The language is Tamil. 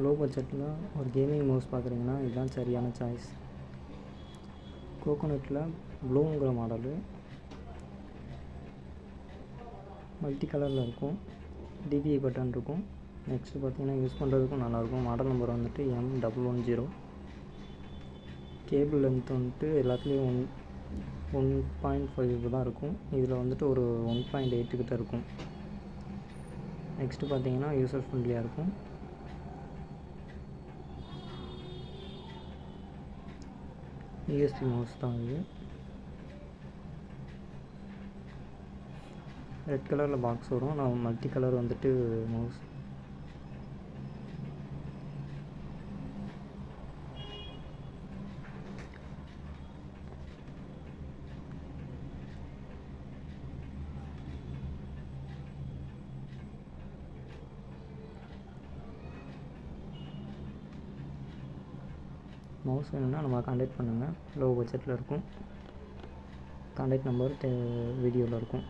லோ பட்ஜெட்டில் ஒரு கேமிங் மவுஸ் பார்க்குறீங்கன்னா இதுதான் சரியான சாய்ஸ். கோகோனட்டில் ப்ளூங்கிற மாடலு மல்டி கலரில் இருக்கும். டிபிஐ பட்டன் இருக்கும். நெக்ஸ்ட்டு பார்த்திங்கன்னா யூஸ் பண்ணுறதுக்கும் நல்லாயிருக்கும். மாடல் நம்பர் வந்துட்டு M110. கேபிள் லென்த் வந்துட்டு எல்லாத்துலேயும் 1.5 தான் இருக்கும். இதில் வந்துட்டு ஒரு 1.8 கிட்ட இருக்கும். நெக்ஸ்ட்டு பார்த்திங்கன்னா யூசர் ஃப்ரெண்ட்லியாக இருக்கும். யூஎஸ்பி மவுஸ் தான் இது. ரெட் கலரில் பாக்ஸ் வரும். நான் மல்டி கலர் வந்துட்டு மவுஸ். மவுஸ் வேணும்னா நம்ம கான்டாக்ட் பண்ணுங்கள். லோ பட்ஜெட்டில் இருக்கும். கான்டாக்ட் நம்பர் வீடியோவில் இருக்கும்.